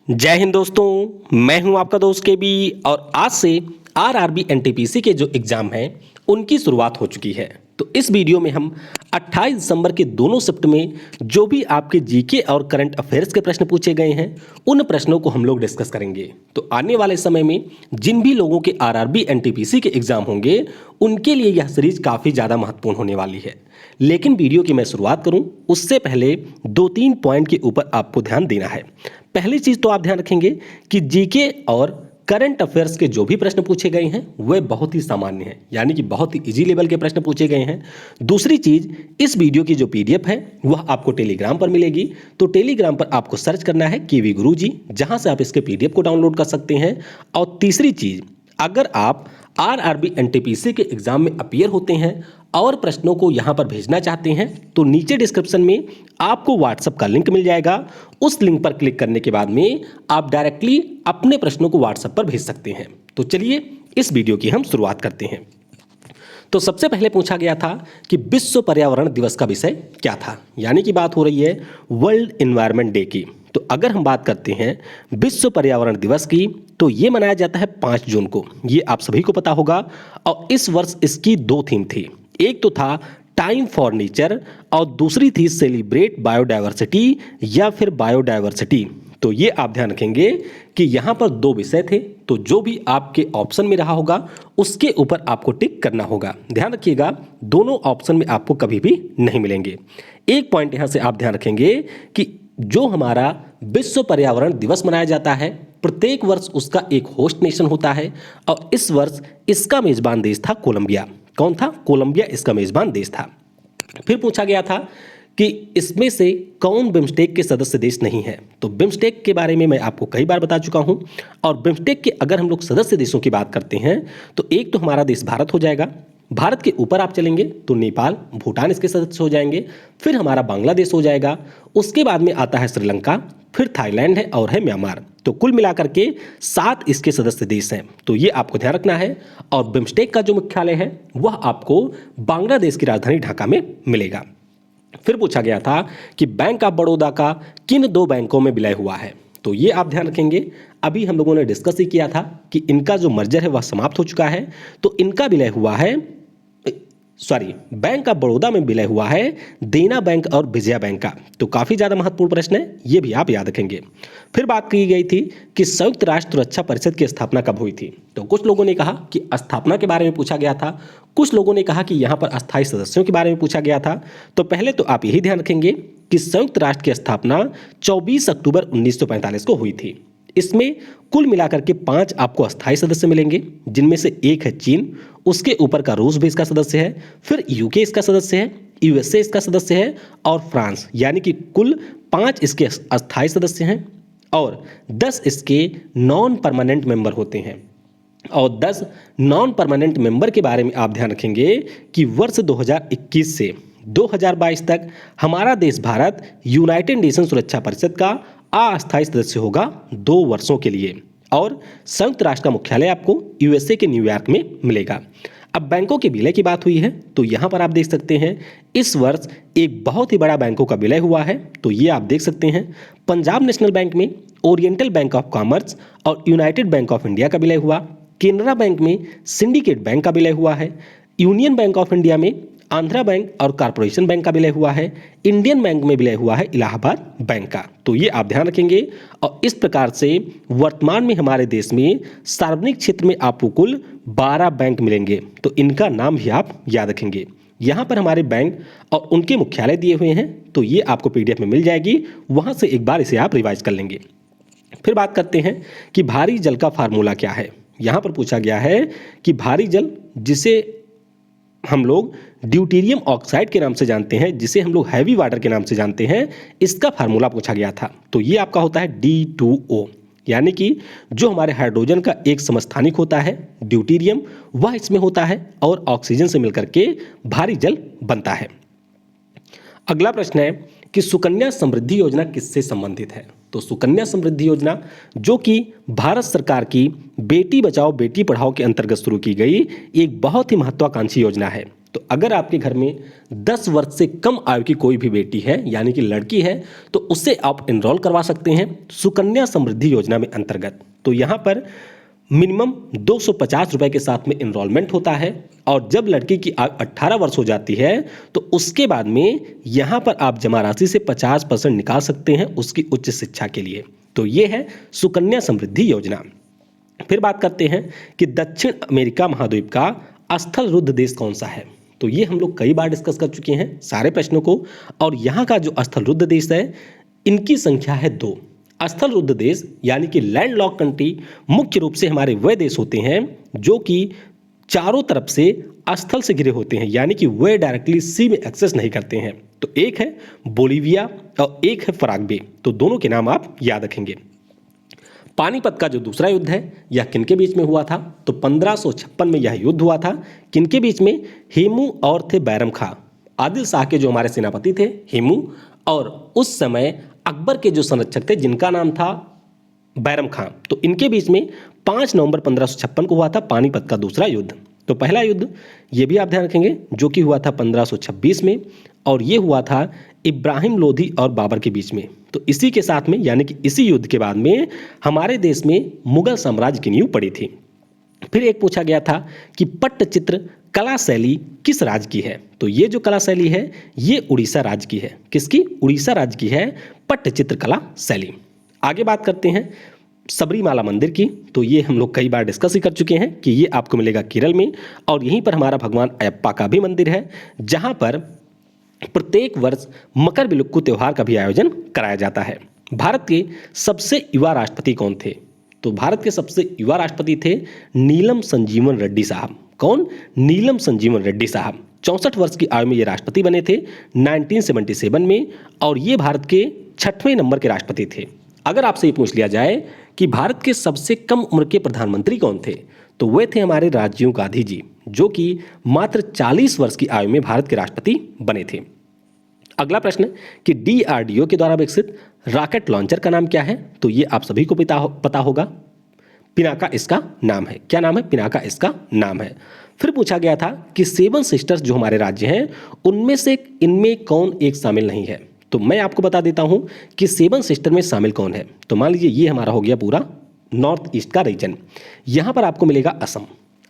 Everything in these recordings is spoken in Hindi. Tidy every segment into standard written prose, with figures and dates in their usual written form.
जय हिंद दोस्तों, मैं हूं आपका दोस्त के बी और आज से आरआरबी एनटीपीसी के जो एग्ज़ाम हैं उनकी शुरुआत हो चुकी है। तो इस वीडियो में हम 28 दिसंबर के दोनों शिफ्ट में जो भी आपके जीके और करंट अफेयर्स के प्रश्न पूछे गए हैं उन प्रश्नों को हम लोग डिस्कस करेंगे। तो आने वाले समय में जिन भी लोगों के आरआरबी एनटीपीसी के एग्ज़ाम होंगे उनके लिए यह सीरीज काफ़ी ज़्यादा महत्वपूर्ण होने वाली है। लेकिन वीडियो की मैं शुरुआत करूं उससे पहले 2-3 पॉइंट के ऊपर आपको ध्यान देना है। पहली चीज़ तो आप ध्यान रखेंगे कि जीके और करंट अफेयर्स के जो भी प्रश्न पूछे गए हैं वे बहुत ही सामान्य हैं, यानी कि बहुत ही इजी लेवल के प्रश्न पूछे गए हैं। दूसरी चीज़, इस वीडियो की जो पीडीएफ है वह आपको टेलीग्राम पर मिलेगी। तो टेलीग्राम पर आपको सर्च करना है केवी गुरुजी, जहां से आप इसके पीडीएफ को डाउनलोड कर सकते हैं। और तीसरी चीज़, अगर आप आरआरबी एनटीपीसी के एग्जाम में अपीयर होते हैं और प्रश्नों को यहां पर भेजना चाहते हैं तो नीचे डिस्क्रिप्शन में आपको व्हाट्सएप का लिंक मिल जाएगा। उस लिंक पर क्लिक करने के बाद में आप डायरेक्टली अपने प्रश्नों को व्हाट्सएप पर भेज सकते हैं। तो चलिए इस वीडियो की हम शुरुआत करते हैं। तो सबसे पहले पूछा गया था कि विश्व पर्यावरण दिवस का विषय क्या था, यानी कि बात हो रही है वर्ल्ड एनवायरनमेंट डे की। तो अगर हम बात करते हैं विश्व पर्यावरण दिवस की तो ये मनाया जाता है 5 जून को, ये आप सभी को पता होगा। और इस वर्ष इसकी 2 थीम थी, एक तो था टाइम फॉर नेचर और दूसरी थी सेलिब्रेट बायोडायवर्सिटी या फिर बायोडायवर्सिटी। तो ये आप ध्यान रखेंगे कि यहाँ पर 2 विषय थे, तो जो भी आपके ऑप्शन में रहा होगा उसके ऊपर आपको टिक करना होगा। ध्यान रखिएगा, दोनों ऑप्शन में आपको कभी भी नहीं मिलेंगे। एक पॉइंट यहाँ से आप ध्यान रखेंगे कि जो हमारा विश्व पर्यावरण दिवस मनाया जाता है प्रत्येक वर्ष उसका एक होस्ट नेशन होता है और इस वर्ष इसका मेजबान देश था कोलंबिया। कौन था? कोलंबिया इसका मेजबान देश था। फिर पूछा गया था कि इसमें से कौन बिम्स्टेक के सदस्य देश नहीं है। तो बिम्स्टेक के बारे में मैं आपको कई बार बता चुका हूं और बिम्स्टेक के अगर हम लोग सदस्य देशों की बात करते हैं तो एक तो हमारा देश भारत हो जाएगा। भारत के ऊपर आप चलेंगे तो नेपाल, भूटान इसके सदस्य हो जाएंगे। फिर हमारा बांग्लादेश हो जाएगा। उसके बाद में आता है श्रीलंका, फिर थाईलैंड है और है म्यांमार। तो कुल मिलाकर के 7 इसके सदस्य देश हैं। तो ये आपको ध्यान रखना है। और बिम्स्टेक का जो मुख्यालय है वह आपको बांग्लादेश की राजधानी ढाका में मिलेगा। फिर पूछा गया था कि बैंक ऑफ बड़ौदा का किन 2 बैंकों में विलय हुआ है। तो ये आप ध्यान रखेंगे, अभी हम लोगों ने डिस्कस ही किया था कि इनका जो मर्जर है वह समाप्त हो चुका है। तो इनका विलय हुआ है, बैंक ऑफ बड़ौदा में विलय हुआ है देना बैंक और विजया बैंक का। तो काफ़ी ज़्यादा महत्वपूर्ण प्रश्न है, ये भी आप याद रखेंगे। फिर बात की गई थी कि संयुक्त राष्ट्र सुरक्षा परिषद की स्थापना कब हुई थी। तो कुछ लोगों ने कहा कि स्थापना के बारे में पूछा गया था, कुछ लोगों ने कहा कि यहाँ पर अस्थायी सदस्यों के बारे में पूछा गया था। तो पहले तो आप यही ध्यान रखेंगे कि संयुक्त राष्ट्र की स्थापना 24 अक्टूबर 1945 को हुई थी। इसमें कुल मिलाकर के 5 आपको अस्थायी सदस्य मिलेंगे, जिनमें से एक है चीन, उसके ऊपर का रूस भी इसका सदस्य है, फिर यूके इसका सदस्य है, यूएसए इसका सदस्य है और फ्रांस, यानी कि कुल 5 इसके अस्थायी सदस्य हैं और 10 इसके नॉन परमानेंट मेंबर होते हैं। और 10 नॉन परमानेंट मेंबर के बारे में आप ध्यान रखेंगे कि वर्ष 2021 से 2022 तक हमारा देश भारत यूनाइटेड नेशन सुरक्षा परिषद का अस्थायी सदस्य होगा 2 वर्षों के लिए। और संयुक्त राष्ट्र का मुख्यालय आपको यूएसए के न्यूयॉर्क में मिलेगा। अब बैंकों के विलय की बात हुई है तो यहाँ पर आप देख सकते हैं इस वर्ष एक बहुत ही बड़ा बैंकों का विलय हुआ है। तो ये आप देख सकते हैं पंजाब नेशनल बैंक में ओरिएंटल बैंक ऑफ कॉमर्स और यूनाइटेड बैंक ऑफ इंडिया का विलय हुआ। केनरा बैंक में सिंडिकेट बैंक का विलय हुआ है। यूनियन बैंक ऑफ इंडिया में आंध्रा बैंक और कॉर्पोरेशन बैंक का विलय हुआ है। इंडियन बैंक में विलय हुआ है इलाहाबाद बैंक का। तो ये आप ध्यान रखेंगे। और इस प्रकार से वर्तमान में हमारे देश में सार्वजनिक क्षेत्र में आपको कुल 12 बैंक मिलेंगे। तो इनका नाम भी आप याद रखेंगे। यहाँ पर हमारे बैंक और उनके मुख्यालय दिए हुए हैं, तो ये आपको पीडीएफ में मिल जाएगी, वहाँ से एक बार इसे आप रिवाइज कर लेंगे। फिर बात करते हैं कि भारी जल का फार्मूला क्या है। यहाँ पर पूछा गया है कि भारी जल, जिसे हम लोग ड्यूटेरियम ऑक्साइड के नाम से जानते हैं, जिसे हम लोग हैवी वाटर के नाम से जानते हैं, इसका फार्मूला पूछा गया था। तो ये आपका होता है D2O, यानी कि जो हमारे हाइड्रोजन का एक समस्थानिक होता है ड्यूटेरियम, वह इसमें होता है और ऑक्सीजन से मिलकर के भारी जल बनता है। अगला प्रश्न है कि सुकन्या समृद्धि योजना किससे संबंधित है। तो सुकन्या समृद्धि योजना जो कि भारत सरकार की बेटी बचाओ बेटी पढ़ाओ के अंतर्गत शुरू की गई एक बहुत ही महत्वाकांक्षी योजना है। तो अगर आपके घर में 10 वर्ष से कम आयु की कोई भी बेटी है यानी कि लड़की है तो उसे आप एनरोल करवा सकते हैं सुकन्या समृद्धि योजना में अंतर्गत। तो यहाँ पर मिनिमम 250 रुपए के साथ में एनरोलमेंट होता है और जब लड़की की आयु 18 वर्ष हो जाती है तो उसके बाद में यहाँ पर आप जमा राशि से 50% निकाल सकते हैं उसकी उच्च शिक्षा के लिए। तो ये है सुकन्या समृद्धि योजना। फिर बात करते हैं कि दक्षिण अमेरिका महाद्वीप का स्थल रुद्ध देश कौन सा है। तो ये हम लोग कई बार डिस्कस कर चुके हैं सारे प्रश्नों को, और यहाँ का जो स्थल रुद्ध देश है इनकी संख्या है 2। स्थल रुद्ध देश यानी कि लैंड लॉक कंट्री मुख्य रूप से हमारे वह देश होते हैं जो कि चारों तरफ से स्थल से घिरे होते हैं, यानी कि वे डायरेक्टली सी में एक्सेस नहीं करते हैं। तो एक है बोलीविया और एक है पराग्वे, तो दोनों के नाम आप याद रखेंगे। पानीपत का जो दूसरा युद्ध है यह किनके बीच में हुआ था, तो 1556 में यह युद्ध हुआ था। किनके बीच में, हेमू और थे बैरम खां, आदिल शाह के जो हमारे सेनापति थे हेमू, और उस समय अकबर के जो संरक्षक थे जिनका नाम था बैरम खां। तो इनके बीच में 5 नवंबर 1556 को हुआ था पानीपत का दूसरा युद्ध। तो पहला युद्ध ये भी आप ध्यान रखेंगे जो कि हुआ था 1526 में, और ये हुआ था इब्राहिम लोधी और बाबर के बीच में। तो इसी के साथ में यानी कि इसी युद्ध के बाद में हमारे देश में मुगल साम्राज्य की नींव पड़ी थी। फिर एक पूछा गया था कि पट्टचित्र कला शैली किस राज्य की है। तो ये जो कला शैली है ये उड़ीसा राज्य की है। किसकी, उड़ीसा राज्य की है पट्टचित्र कला शैली। आगे बात करते हैं सबरीमाला मंदिर की। तो ये हम लोग कई बार डिस्कस ही कर चुके हैं कि ये आपको मिलेगा केरल में, और यहीं पर हमारा भगवान अयप्पा का भी मंदिर है जहाँ पर प्रत्येक वर्ष मकर बिलुक्कू त्यौहार का भी आयोजन कराया जाता है। भारत के सबसे युवा राष्ट्रपति कौन थे, तो भारत के सबसे युवा राष्ट्रपति थे नीलम संजीवन रेड्डी साहब। कौन, नीलम संजीवन रेड्डी साहब 64 वर्ष की आयु में ये राष्ट्रपति बने थे 1977 में, और ये भारत के 6वें नंबर के राष्ट्रपति थे। अगर आपसे ये पूछ लिया जाए कि भारत के सबसे कम उम्र के प्रधानमंत्री कौन थे, तो वे थे हमारे राजीव गांधी जी, जो कि मात्र 40 वर्ष की आयु में भारत के राष्ट्रपति बने थे। अगला प्रश्न कि DRDO के द्वारा विकसित रॉकेट लॉन्चर का नाम क्या है, तो ये आप सभी को पता होगा, पिनाका इसका नाम है। क्या नाम है, पिनाका इसका नाम है। फिर पूछा गया था कि 7 सिस्टर्स जो हमारे राज्य हैं उनमें से इनमें कौन एक शामिल नहीं है। तो मैं आपको बता देता हूं कि 7 सिस्टर में शामिल कौन है। तो मान लीजिए ये हमारा हो गया पूरा नॉर्थ ईस्ट का रीजन। यहाँ पर आपको मिलेगा असम,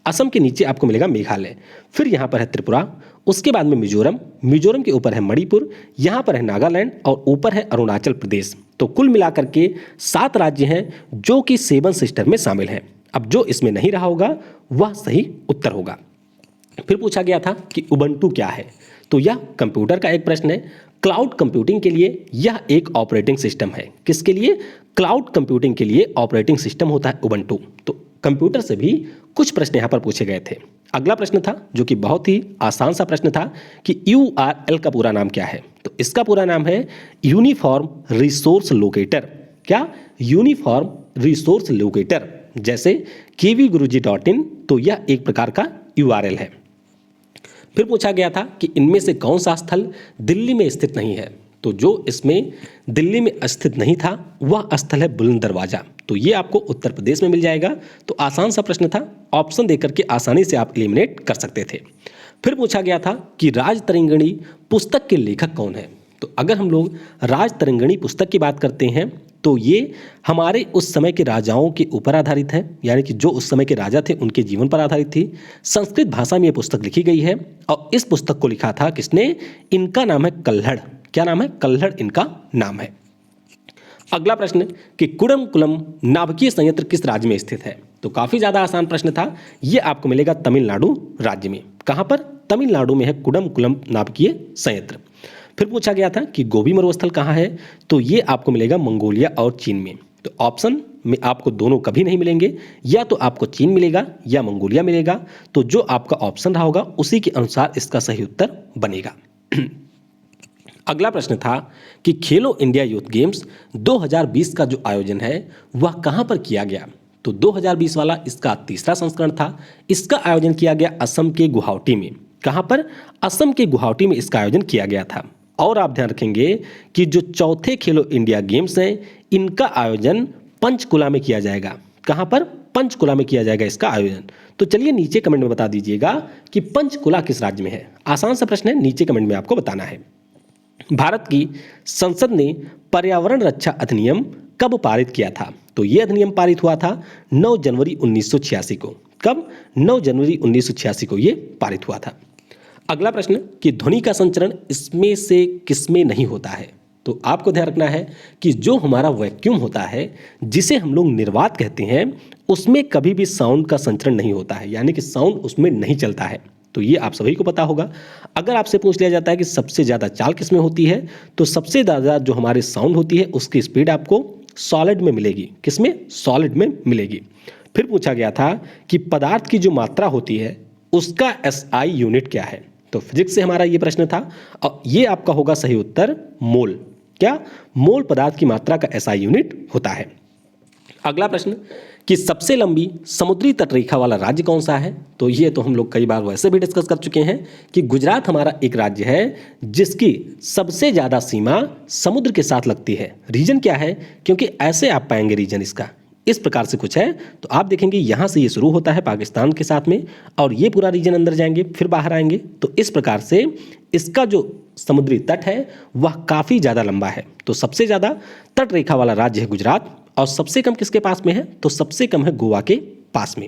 असम के नीचे आपको मिलेगा मेघालय, फिर यहाँ पर है त्रिपुरा, उसके बाद में मिजोरम, मिजोरम के ऊपर है मणिपुर, यहाँ पर है नागालैंड और ऊपर है अरुणाचल प्रदेश। तो कुल मिलाकर के 7 राज्य हैं जो कि 7 सिस्टर में शामिल हैं। अब जो इसमें नहीं रहा होगा वह सही उत्तर होगा। फिर पूछा गया था कि उबंटू क्या है, तो यह कंप्यूटर का एक प्रश्न है। क्लाउड कंप्यूटिंग के लिए यह एक ऑपरेटिंग सिस्टम है। किसके लिए, क्लाउड कंप्यूटिंग के लिए ऑपरेटिंग सिस्टम होता है उबंटू। तो कंप्यूटर से भी कुछ प्रश्न यहाँ पर पूछे गए थे। अगला प्रश्न था जो कि बहुत ही आसान सा प्रश्न था कि URL का पूरा नाम क्या है। तो इसका पूरा नाम है यूनिफॉर्म रिसोर्स लोकेटर। क्या, यूनिफॉर्म रिसोर्स लोकेटर। जैसे kvguruji.in, तो यह एक प्रकार का URL है। फिर पूछा गया था कि इनमें से कौन सा स्थल दिल्ली में स्थित नहीं है। तो जो इसमें दिल्ली में स्थित नहीं था वह स्थल है बुलंद दरवाजा। तो ये आपको उत्तर प्रदेश में मिल जाएगा। तो आसान सा प्रश्न था, ऑप्शन देकर के आसानी से आप एलिमिनेट कर सकते थे। फिर पूछा गया था कि राजतरंगिणी पुस्तक के लेखक कौन है। तो अगर हम लोग राजतरंगिणी पुस्तक की बात करते हैं तो ये हमारे उस समय के राजाओं के ऊपर आधारित है, यानी कि जो उस समय के राजा थे उनके जीवन पर आधारित थी। संस्कृत भाषा में ये पुस्तक लिखी गई है और इस पुस्तक को लिखा था किसने, इनका नाम है कल्हड़। क्या नाम है, कल्हड़ इनका नाम है। अगला प्रश्न कि कुडमकुलम नाभिकीय संयंत्र किस राज्य में स्थित है। तो काफी ज्यादा आसान प्रश्न था, ये आपको मिलेगा तमिलनाडु राज्य में। कहां पर, तमिलनाडु में है कुडमकुलम नाभिकीय संयंत्र। फिर पूछा गया था कि गोबी मरुस्थल कहाँ है, तो ये आपको मिलेगा मंगोलिया और चीन में। तो ऑप्शन में आपको दोनों कभी नहीं मिलेंगे, या तो आपको चीन मिलेगा या मंगोलिया मिलेगा। तो जो आपका ऑप्शन रहा होगा उसी के अनुसार इसका सही उत्तर बनेगा। अगला प्रश्न था कि खेलो इंडिया यूथ गेम्स 2020 का जो आयोजन है वह कहाँ पर किया गया। तो 2020 वाला इसका तीसरा संस्करण था। इसका आयोजन किया गया असम के गुवाहाटी में। कहाँ पर, असम के गुवाहाटी में इसका आयोजन किया गया था। और आप ध्यान रखेंगे कि जो चौथे खेलो इंडिया गेम्स हैं इनका आयोजन पंचकुला में किया जाएगा। कहाँ पर, पंचकुला में किया जाएगा इसका आयोजन। तो चलिए नीचे कमेंट में बता दीजिएगा कि पंचकुला किस राज्य में है। आसान सा प्रश्न है, नीचे कमेंट में आपको बताना है। भारत की संसद ने पर्यावरण रक्षा अधिनियम कब पारित किया था? तो यह अधिनियम पारित हुआ था 9 जनवरी 1986 को। कब? 9 जनवरी 1986 को यह पारित हुआ था। अगला प्रश्न कि ध्वनि का संचरण इसमें से किसमें नहीं होता है? तो आपको ध्यान रखना है कि जो हमारा वैक्यूम होता है, जिसे हम लोग निर्वात कहते हैं, उसमें कभी भी साउंड का संचरण नहीं होता है, यानी कि साउंड उसमें नहीं चलता है। तो ये आप सभी को पता होगा। अगर आपसे पूछ लिया जाता है कि सबसे ज़्यादा चाल किसमें होती है, तो सबसे ज़्यादा जो हमारी साउंड होती है उसकी स्पीड आपको सॉलिड में मिलेगी। किसमें? सॉलिड में मिलेगी। फिर पूछा गया था कि पदार्थ की जो मात्रा होती है उसका एसआई यूनिट क्या है? तो फिजिक्स से हमारा ये प्रश्न था और ये आपका होगा सही उत्तर मोल। क्या? मोल पदार्थ की मात्रा का एसआई यूनिट होता है। अगला प्रश्न कि सबसे लंबी समुद्री तटरेखा वाला राज्य कौन सा है? तो ये तो हम लोग कई बार वैसे भी डिस्कस कर चुके हैं कि गुजरात हमारा एक राज्य है जिसकी सबसे ज़्यादा सीमा समुद्र के साथ लगती है। रीजन क्या है? क्योंकि ऐसे आप पाएंगे रीजन इसका इस प्रकार से कुछ है, तो आप देखेंगे यहाँ से ये शुरू होता है पाकिस्तान के साथ में और ये पूरा रीजन अंदर जाएंगे फिर बाहर आएंगे। तो इस प्रकार से इसका जो समुद्री तट है वह काफ़ी ज़्यादा लंबा है। तो सबसे ज़्यादा तट रेखा वाला राज्य है गुजरात और सबसे कम किसके पास में है? तो सबसे कम है गोवा के पास में।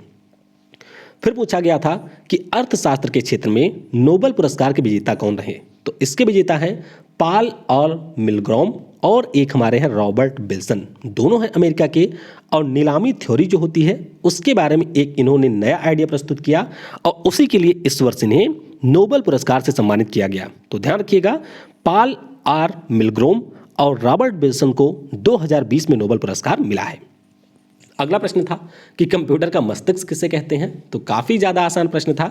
फिर पूछा गया था कि अर्थशास्त्र के क्षेत्र में नोबेल पुरस्कार के विजेता कौन रहे? तो इसके विजेता हैं पाल और मिलग्रॉम और एक हमारे हैं रॉबर्ट विल्सन। दोनों हैं अमेरिका के और नीलामी थ्योरी जो होती है उसके बारे में एक इन्होंने नया आइडिया प्रस्तुत किया और उसी के लिए इस वर्ष इन्हें नोबेल पुरस्कार से सम्मानित किया गया। तो ध्यान रखिएगा, पाल आर मिलग्रोम और रॉबर्ट विल्सन को 2020 में नोबेल पुरस्कार मिला है। अगला प्रश्न था कि कंप्यूटर का मस्तिष्क किसे कहते हैं? तो काफ़ी ज़्यादा आसान प्रश्न था।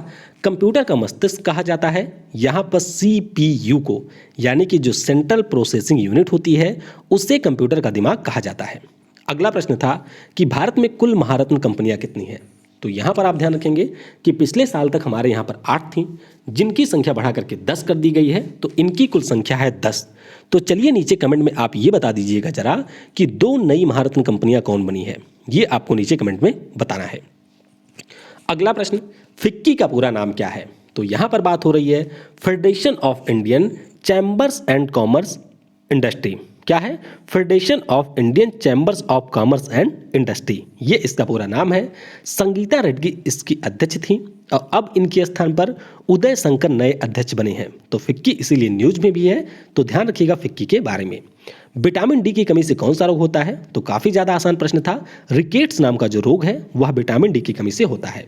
कंप्यूटर का मस्तिष्क कहा जाता है यहाँ पर CPU को, यानी कि जो सेंट्रल प्रोसेसिंग यूनिट होती है उससे कंप्यूटर का दिमाग कहा जाता है। अगला प्रश्न था कि भारत में कुल महारत्न कंपनियाँ कितनी हैं? तो यहाँ पर आप ध्यान रखेंगे कि पिछले साल तक हमारे यहाँ पर 8 थीं, जिनकी संख्या बढ़ा करके 10 कर दी गई है, तो इनकी कुल संख्या है 10। तो चलिए नीचे कमेंट में आप ये बता दीजिएगा जरा कि 2 नई महारत्न कंपनियां कौन बनी है, ये आपको नीचे कमेंट में बताना है। अगला प्रश्न, फिक्की का पूरा नाम क्या है? तो यहाँ पर बात हो रही है federation of Indian chambers and commerce industry. क्या है? Federation of Indian chambers of commerce and industry, ये इसका पूरा नाम है। संगीता रेड्डी इसकी अध्यक्ष थी और अब इनके स्थान पर उदय शंकर नए अध्यक्ष बने हैं। तो फिक्की इसीलिए न्यूज में भी है, तो ध्यान रखिएगा फिक्की के बारे में। विटामिन डी की कमी से कौन सा रोग होता है? तो काफ़ी ज़्यादा आसान प्रश्न था। रिकेट्स नाम का जो रोग है वह विटामिन डी की कमी से होता है।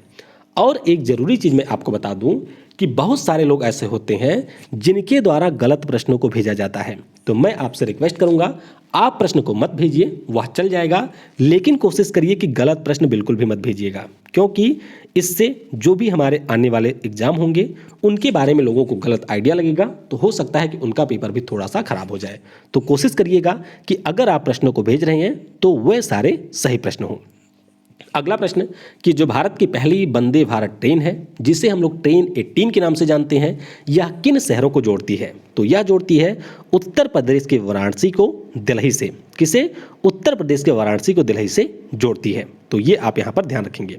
और एक ज़रूरी चीज़ मैं आपको बता दूं कि बहुत सारे लोग ऐसे होते हैं जिनके द्वारा गलत प्रश्नों को भेजा जाता है। तो मैं आपसे रिक्वेस्ट करूंगा, आप प्रश्न को मत भेजिए, वह चल जाएगा, लेकिन कोशिश करिए कि गलत प्रश्न बिल्कुल भी मत भेजिएगा, क्योंकि इससे जो भी हमारे आने वाले एग्जाम होंगे उनके बारे में लोगों को गलत आइडिया लगेगा, तो हो सकता है कि उनका पेपर भी थोड़ा सा खराब हो जाए। तो कोशिश करिएगा कि अगर आप प्रश्नों को भेज रहे हैं तो वह सारे सही प्रश्न हों। अगला प्रश्न कि जो भारत की पहली वंदे भारत ट्रेन है, जिसे हम लोग ट्रेन 18 के नाम से जानते हैं, यह किन शहरों को जोड़ती है? तो यह जोड़ती है उत्तर प्रदेश के वाराणसी को दिल्ली से। किसे? उत्तर प्रदेश के वाराणसी को दिल्ली से जोड़ती है। तो ये आप यहाँ पर ध्यान रखेंगे।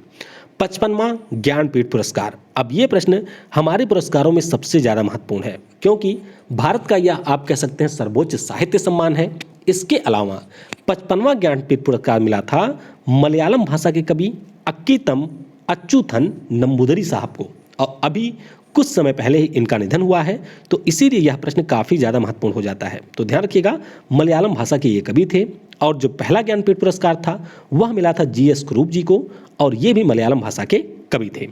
55वां ज्ञानपीठ पुरस्कार, अब ये प्रश्न हमारे पुरस्कारों में सबसे ज़्यादा महत्वपूर्ण है, क्योंकि भारत का यह आप कह सकते हैं सर्वोच्च साहित्य सम्मान है। इसके अलावा 55वां ज्ञानपीठ पुरस्कार मिला था मलयालम भाषा के कवि अक्कीतम अच्युथन नंबूदरी साहब को, और अभी कुछ समय पहले ही इनका निधन हुआ है। तो इसीलिए यह प्रश्न काफ़ी ज़्यादा महत्वपूर्ण हो जाता है। तो ध्यान रखिएगा, मलयालम भाषा के ये कवि थे और जो पहला ज्ञानपीठ पुरस्कार था वह मिला था GS कुरूप जी को, और ये भी मलयालम भाषा के कवि थे।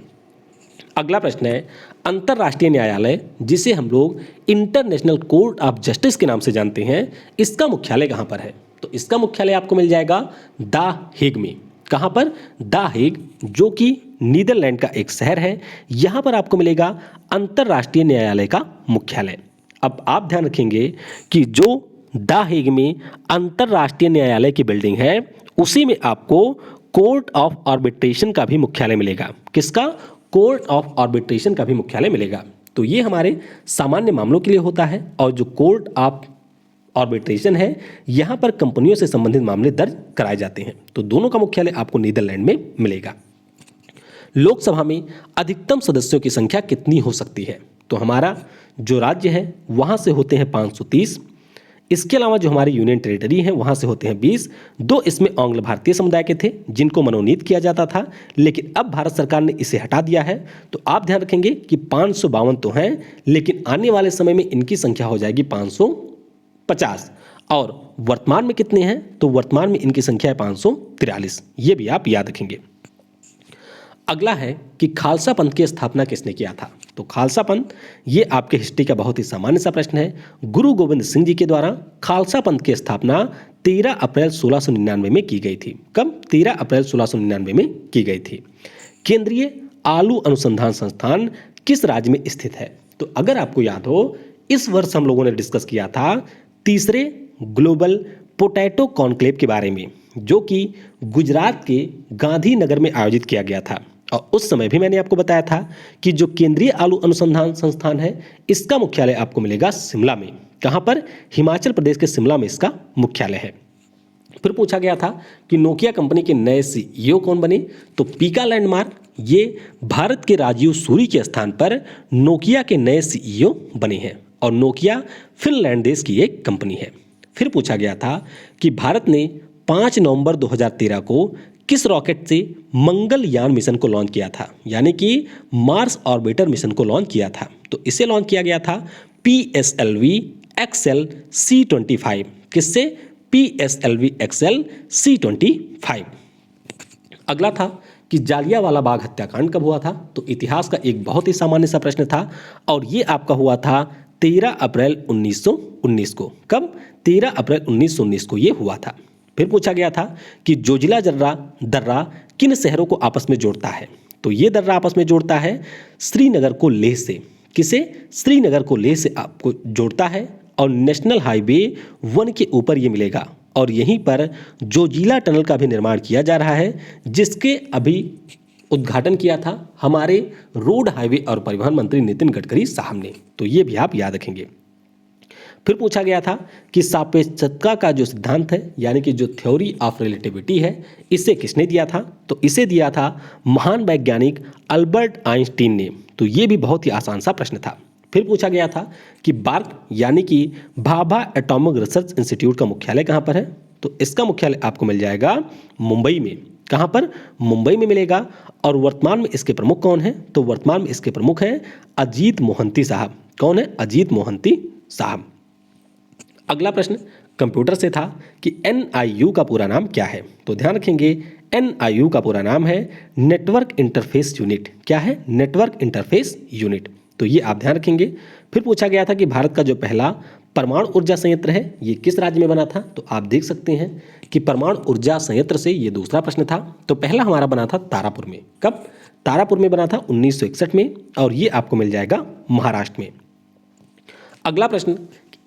अगला प्रश्न है अंतर्राष्ट्रीय न्यायालय, जिसे हम लोग इंटरनेशनल कोर्ट ऑफ जस्टिस के नाम से जानते हैं, इसका मुख्यालय कहाँ पर है? तो इसका मुख्यालय आपको मिल जाएगा द हेग में। कहाँ पर? द हेग, जो कि नीदरलैंड का एक शहर है। यहाँ पर आपको मिलेगा अंतर्राष्ट्रीय न्यायालय का मुख्यालय। अब आप ध्यान रखेंगे कि जो द हेग में अंतर्राष्ट्रीय न्यायालय की बिल्डिंग है, उसी में आपको कोर्ट ऑफ आर्बिट्रेशन का भी मुख्यालय मिलेगा। किसका? कोर्ट ऑफ आर्बिट्रेशन का भी मुख्यालय मिलेगा। तो ये हमारे सामान्य मामलों के लिए होता है, और जो कोर्ट ऑफ आर्बिट्रेशन है, यहाँ पर कंपनियों से संबंधित मामले दर्ज कराए जाते हैं। तो दोनों का मुख्यालय आपको नीदरलैंड में मिलेगा। लोकसभा में अधिकतम सदस्यों की संख्या कितनी हो सकती है? तो हमारा जो राज्य है वहाँ से होते हैं 530। इसके अलावा जो हमारी यूनियन टेरिटरी है वहाँ से होते हैं 20। दो इसमें आंग्ल भारतीय समुदाय के थे जिनको मनोनीत किया जाता था, लेकिन अब भारत सरकार ने इसे हटा दिया है। तो आप ध्यान रखेंगे कि 552 तो हैं, लेकिन आने वाले समय में इनकी संख्या हो जाएगी 550। और वर्तमान में कितने हैं? तो वर्तमान में इनकी संख्या है 543। ये भी आप याद रखेंगे। अगला है कि खालसा पंथ की स्थापना किसने किया था? तो खालसा पंथ ये आपके हिस्ट्री का बहुत ही सामान्य सा प्रश्न है। गुरु गोविंद सिंह जी के द्वारा खालसा पंथ की स्थापना 13 अप्रैल 1699 में की गई थी। कब? 13 अप्रैल 1699 में की गई थी। केंद्रीय आलू अनुसंधान संस्थान किस राज्य में स्थित है? तो अगर आपको याद हो, इस वर्ष हम लोगों ने डिस्कस किया था तीसरे ग्लोबल पोटैटो कॉन्क्लेव के बारे में, जो कि गुजरात के गांधीनगर में आयोजित किया गया था। और उस समय भी मैंने आपको बताया था कि जो केंद्रीय आलू अनुसंधान संस्थान है इसका मुख्यालय आपको मिलेगा शिमला में। कहाँ पर? हिमाचल प्रदेश के शिमला में इसका मुख्यालय है। फिर पूछा गया था कि नोकिया कंपनी के नए सीईओ कौन बने? तो पीका लैंडमार्क ये भारत के राजीव सूरी के स्थान पर नोकिया के नए सीईओ बने हैं। और नोकिया फिनलैंड देश की एक कंपनी है। फिर पूछा गया था कि भारत ने 5 नवंबर 2013 को किस रॉकेट से मंगलयान मिशन को लॉन्च किया था, यानी कि मार्स ऑर्बिटर मिशन को लॉन्च किया था? तो इसे लॉन्च किया गया था PSLV XL C25। किससे? PSLV XL C25। अगला था कि जालियांवाला बाग हत्याकांड कब हुआ था? तो इतिहास का एक बहुत ही सामान्य सा प्रश्न था और ये आपका हुआ था 13 अप्रैल 1919 को। कब? 13 अप्रैल 1919 को ये हुआ था। फिर पूछा गया था कि जोजिला दर्रा किन शहरों को आपस में जोड़ता है? तो ये दर्रा आपस में जोड़ता है श्रीनगर को लेह से। किसे? श्रीनगर को लेह से आपको जोड़ता है और नेशनल हाईवे 1 के ऊपर ये मिलेगा। और यहीं पर जोजिला टनल का भी निर्माण किया जा रहा है, जिसके अभी उद्घाटन किया था हमारे रोड, हाईवे और परिवहन मंत्री नितिन गडकरी साहब ने। तो ये भी आप याद रखेंगे। फिर पूछा गया था कि सापेक्षता का जो सिद्धांत है, यानी कि जो थ्योरी ऑफ रिलेटिविटी है, इसे किसने दिया था? तो इसे दिया था महान वैज्ञानिक अल्बर्ट आइंस्टीन ने। तो ये भी बहुत ही आसान सा प्रश्न था। फिर पूछा गया था कि बार्क यानी कि भाभा एटॉमिक रिसर्च इंस्टीट्यूट का मुख्यालय कहाँ पर है? तो इसका मुख्यालय आपको मिल जाएगा मुंबई में। कहाँ पर? मुंबई में मिलेगा। और वर्तमान में इसके प्रमुख कौन है? तो वर्तमान में इसके प्रमुख हैं अजीत मोहंती साहब। कौन है? अजीत मोहंती साहब। अगला प्रश्न कंप्यूटर से था कि NIU का पूरा नाम क्या है? तो ध्यान रखेंगे NIU का पूरा नाम है नेटवर्क इंटरफेस यूनिट। क्या है? Network interface unit. तो ये आप ध्यान रखेंगे। फिर पूछा गया था कि भारत का जो पहला परमाणु ऊर्जा संयंत्र है ये किस राज्य में बना था? तो आप देख सकते हैं कि परमाणु ऊर्जा संयंत्र से ये दूसरा प्रश्न था। तो पहला हमारा बना था तारापुर में। कब? तारापुर में बना था 1961 में और ये आपको मिल जाएगा महाराष्ट्र में। अगला प्रश्न,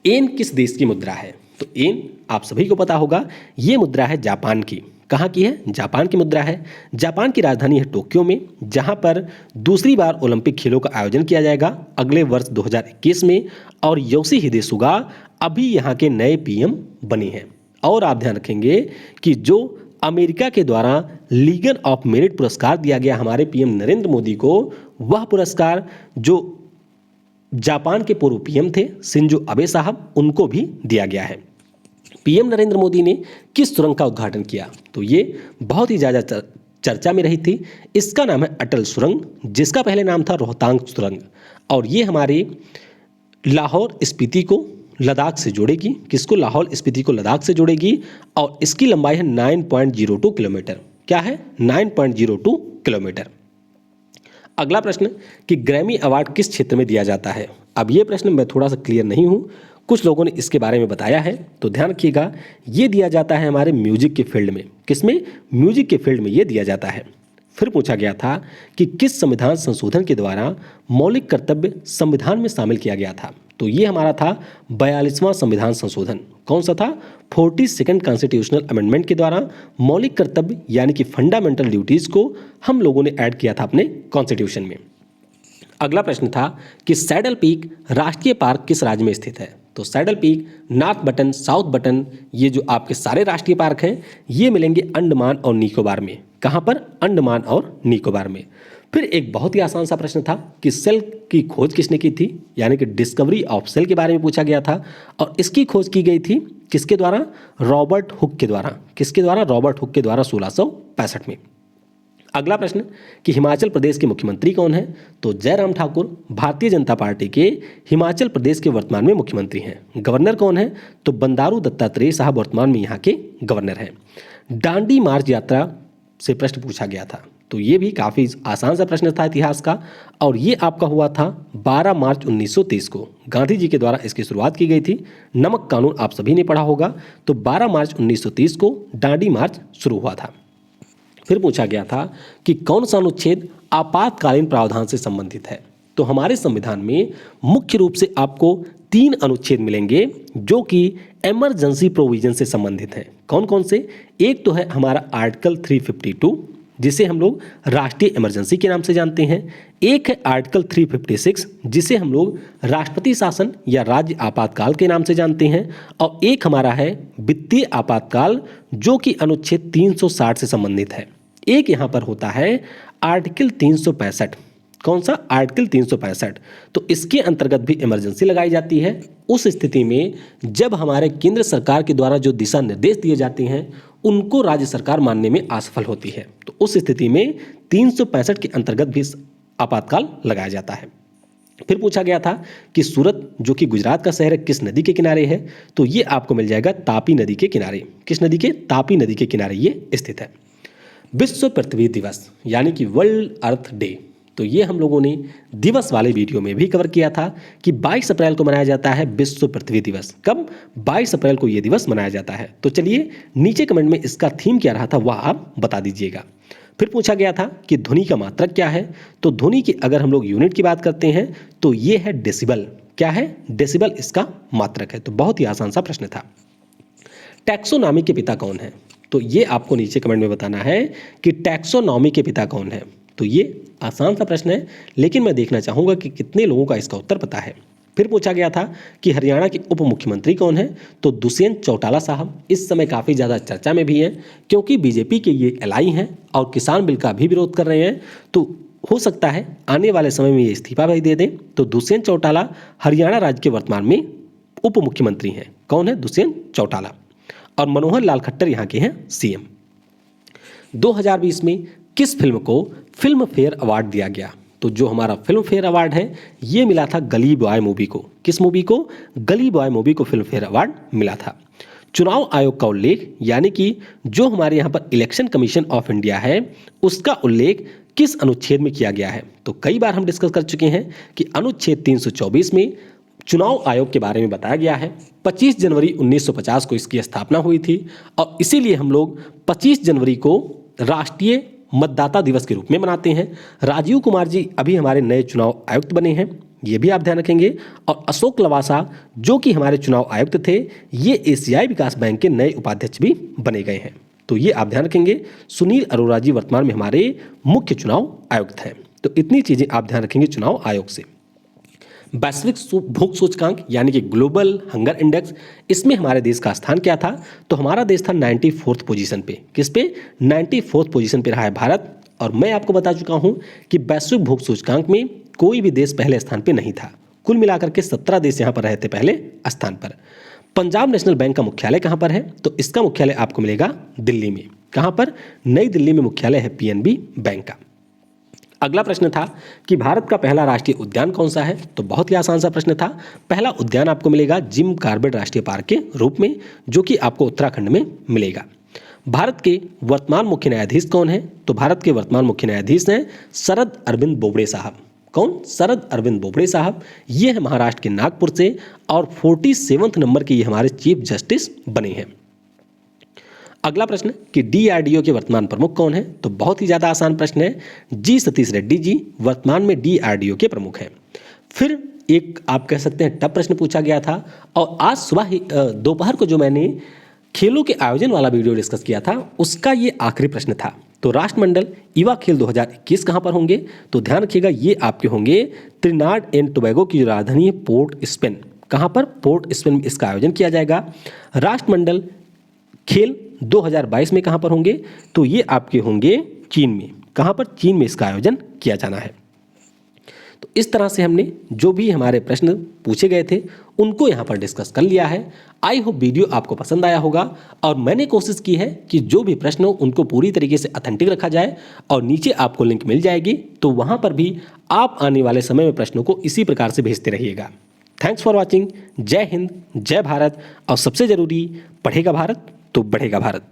एन किस देश की मुद्रा है? तो एन आप सभी को पता होगा, ये मुद्रा है जापान की। कहाँ की है? जापान की मुद्रा है। जापान की राजधानी है टोक्यो में, जहाँ पर दूसरी बार ओलंपिक खेलों का आयोजन किया जाएगा अगले वर्ष 2021 में। और योशिहिदे सुगा अभी यहाँ के नए PM बने हैं। और आप ध्यान रखेंगे कि जो अमेरिका के द्वारा लीगन ऑफ मेरिट पुरस्कार दिया गया हमारे PM नरेंद्र मोदी को, वह पुरस्कार जो जापान के पूर्व PM थे शिंजो अबे साहब, उनको भी दिया गया है। PM नरेंद्र मोदी ने किस सुरंग का उद्घाटन किया? तो ये बहुत ही ज़्यादा चर्चा में रही थी। इसका नाम है अटल सुरंग, जिसका पहले नाम था रोहतांग सुरंग। और ये हमारे लाहौर स्पीति को लद्दाख से जोड़ेगी। किसको? लाहौर स्पीति को लद्दाख से जोड़ेगी। और इसकी लंबाई है 9.02 किलोमीटर। क्या है? 9.02 किलोमीटर। अगला प्रश्न कि ग्रैमी अवार्ड किस क्षेत्र में दिया जाता है? अब ये प्रश्न मैं थोड़ा सा क्लियर नहीं हूँ, कुछ लोगों ने इसके बारे में बताया है। तो ध्यान रखिएगा, ये दिया जाता है हमारे म्यूजिक के फील्ड में। किसमें? म्यूजिक के फील्ड में ये दिया जाता है। फिर पूछा गया था कि किस संविधान संशोधन के द्वारा मौलिक कर्तव्य संविधान में शामिल किया गया था? तो ये हमारा था 42वां संविधान संशोधन। कौन सा था? 42nd कॉन्स्टिट्यूशनल अमेंडमेंट के द्वारा मौलिक कर्तव्य यानी कि फंडामेंटल ड्यूटीज को हम लोगों ने ऐड किया था अपने कॉन्स्टिट्यूशन में। अगला प्रश्न था कि सैडल पीक राष्ट्रीय पार्क किस राज्य में स्थित है? तो saddle peak, north button, south button, ये जो आपके सारे राष्ट्रीय पार्क हैं ये मिलेंगे अंडमान और निकोबार में। कहाँ पर? अंडमान और निकोबार में। फिर एक बहुत ही आसान सा प्रश्न था कि सेल की खोज किसने की थी, यानी कि डिस्कवरी ऑफ सेल के बारे में पूछा गया था और इसकी खोज की गई थी किसके द्वारा? रॉबर्ट हुक के द्वारा। किसके द्वारा? रॉबर्ट हुक के द्वारा 1665 में। अगला प्रश्न कि हिमाचल प्रदेश के मुख्यमंत्री कौन है? तो जयराम ठाकुर भारतीय जनता पार्टी के हिमाचल प्रदेश के वर्तमान में मुख्यमंत्री हैं। गवर्नर कौन है? तो बंडारू दत्तात्रेय साहब वर्तमान में यहाँ के गवर्नर हैं। दांडी मार्च यात्रा से प्रश्न पूछा गया था, तो ये भी काफ़ी आसान सा प्रश्न था इतिहास का और ये आपका हुआ था 12 मार्च 1930 को। गांधी जी के द्वारा इसकी शुरुआत की गई थी। नमक कानून आप सभी ने पढ़ा होगा, तो 12 मार्च 1930 को दांडी मार्च शुरू हुआ था। फिर पूछा गया था कि कौन सा अनुच्छेद आपातकालीन प्रावधान से संबंधित है? तो हमारे संविधान में मुख्य रूप से आपको 3 अनुच्छेद मिलेंगे जो कि इमरजेंसी प्रोविजन से संबंधित हैं। कौन कौन से? एक तो है हमारा आर्टिकल 352 जिसे हम लोग राष्ट्रीय इमरजेंसी के नाम से जानते हैं। एक है आर्टिकल 356 जिसे हम लोग राष्ट्रपति शासन या राज्य आपातकाल के नाम से जानते हैं और एक हमारा है वित्तीय आपातकाल जो कि अनुच्छेद 360 से संबंधित है। एक यहाँ पर होता है आर्टिकल 365। कौन सा? आर्टिकल 365। तो इसके अंतर्गत भी इमरजेंसी लगाई जाती है उस स्थिति में जब हमारे केंद्र सरकार के द्वारा जो दिशा निर्देश दिए जाते हैं उनको राज्य सरकार मानने में असफल होती है, तो उस स्थिति में 365 के अंतर्गत भी आपातकाल लगाया जाता है। फिर पूछा गया था कि सूरत जो कि गुजरात का शहर है किस नदी के किनारे है? तो ये आपको मिल जाएगा तापी नदी के किनारे। किस नदी के? तापी नदी के किनारे ये स्थित है। विश्व पृथ्वी दिवस यानी कि वर्ल्ड अर्थ डे, तो ये हम लोगों ने दिवस वाले वीडियो में भी कवर किया था कि 22 अप्रैल को मनाया जाता है विश्व पृथ्वी दिवस। कब? 22 अप्रैल को ये दिवस मनाया जाता है। तो चलिए नीचे कमेंट में इसका थीम क्या रहा था वह आप बता दीजिएगा। फिर पूछा गया था कि ध्वनि का मात्रक क्या है? तो ध्वनि की अगर हम लोग यूनिट की बात करते हैं तो ये है डेसिबल। क्या है? डेसिबल इसका मात्रक है। तो बहुत ही आसान सा प्रश्न था। टैक्सोनॉमी के पिता कौन है? तो ये आपको नीचे कमेंट में बताना है कि टैक्सोनॉमी के पिता कौन है। तो ये आसान सा प्रश्न है लेकिन मैं देखना चाहूँगा कि कितने लोगों का इसका उत्तर पता है। फिर पूछा गया था कि हरियाणा के उप मुख्यमंत्री कौन है? तो दुष्यंत चौटाला साहब इस समय काफ़ी ज़्यादा चर्चा में भी हैं क्योंकि बीजेपी के ये एलाई हैं और किसान बिल का भी विरोध कर रहे हैं, तो हो सकता है आने वाले समय में ये इस्तीफा भी दे दें। तो दुष्यंत चौटाला हरियाणा राज्य के वर्तमान में उप मुख्यमंत्री हैं। कौन है? दुष्यंत चौटाला। और मनोहर लाल खट्टर यहाँ के हैं सीएम। 2020 में किस फिल्म को फिल्म फेयर अवार्ड दिया गया? तो जो हमारा फिल्म फेयर अवार्ड है ये मिला था गली बॉय मूवी को। किस मूवी को? गली बॉय मूवी को फिल्म फेयर अवार्ड मिला था। चुनाव आयोग का उल्लेख यानी कि जो हमारे यहाँ पर इलेक्शन कमीशन ऑफ इंडिया है उसका उल्लेख किस अनुच्छेद में किया गया है? तो कई बार हम डिस्कस कर चुके हैं कि अनुच्छेद 324 में चुनाव आयोग के बारे में बताया गया है। 25 जनवरी 1950 को इसकी स्थापना हुई थी और इसीलिए हम लोग 25 जनवरी को राष्ट्रीय मतदाता दिवस के रूप में मनाते हैं। राजीव कुमार जी अभी हमारे नए चुनाव आयुक्त बने हैं, ये भी आप ध्यान रखेंगे। और अशोक लवासा जो कि हमारे चुनाव आयुक्त थे ये एशियाई विकास बैंक के नए उपाध्यक्ष भी बने गए हैं, तो ये आप ध्यान रखेंगे। सुनील अरोड़ा जी वर्तमान में हमारे मुख्य चुनाव आयुक्त हैं। तो इतनी चीज़ें आप ध्यान रखेंगे चुनाव आयोग से। वैश्विक भूख सूचकांक यानी कि ग्लोबल हंगर इंडेक्स, इसमें हमारे देश का स्थान क्या था? तो हमारा देश था 94th पोजीशन पे। किस पे? 94th पोजीशन पे रहा है भारत। और मैं आपको बता चुका हूं कि वैश्विक भूख सूचकांक में कोई भी देश पहले स्थान पे नहीं था। कुल मिलाकर के 17 देश यहाँ पर रहे थे पहले स्थान पर। पंजाब नेशनल बैंक का मुख्यालय कहाँ पर है? तो इसका मुख्यालय आपको मिलेगा दिल्ली में। कहाँ पर? नई दिल्ली में मुख्यालय है पीएनबी बैंक का। अगला प्रश्न था कि भारत का पहला राष्ट्रीय उद्यान कौन सा है? तो बहुत ही आसान सा प्रश्न था। पहला उद्यान आपको मिलेगा जिम कॉर्बेट राष्ट्रीय पार्क के रूप में जो कि आपको उत्तराखंड में मिलेगा। भारत के वर्तमान मुख्य न्यायाधीश कौन है? तो भारत के वर्तमान मुख्य न्यायाधीश हैं शरद अरविंद बोबड़े साहब। कौन? शरद अरविंद बोबड़े साहब। ये है महाराष्ट्र के नागपुर से और 47वें नंबर के ये हमारे चीफ जस्टिस बने हैं। अगला प्रश्न कि डीआरडीओ के वर्तमान प्रमुख कौन है? तो बहुत ही ज़्यादा आसान प्रश्न है। जी सतीश रेड्डी जी वर्तमान में डीआरडीओ के प्रमुख हैं। फिर एक आप कह सकते हैं टफ प्रश्न पूछा गया था और आज सुबह दोपहर को जो मैंने खेलों के आयोजन वाला वीडियो डिस्कस किया था उसका ये आखिरी प्रश्न था। तो राष्ट्रमंडल युवा खेल 2021 कहाँ पर होंगे? तो ध्यान रखिएगा ये आपके होंगे त्रिनाड एंड टोबैगो की जो राजधानी है पोर्ट स्पेन। कहाँ पर? पोर्ट स्पेन में इसका आयोजन किया जाएगा। राष्ट्रमंडल खेल 2022 में कहाँ पर होंगे? तो ये आपके होंगे चीन में। कहाँ पर? चीन में इसका आयोजन किया जाना है। तो इस तरह से हमने जो भी हमारे प्रश्न पूछे गए थे उनको यहाँ पर डिस्कस कर लिया है। आई होप वीडियो आपको पसंद आया होगा और मैंने कोशिश की है कि जो भी प्रश्न हो उनको पूरी तरीके से ऑथेंटिक रखा जाए और नीचे आपको लिंक मिल जाएगी, तो वहाँ पर भी आप आने वाले समय में प्रश्नों को इसी प्रकार से भेजते रहिएगा। Thanks for watching. जय हिंद, जय भारत और सबसे ज़रूरी, पढ़ेगा भारत तो बढ़ेगा भारत।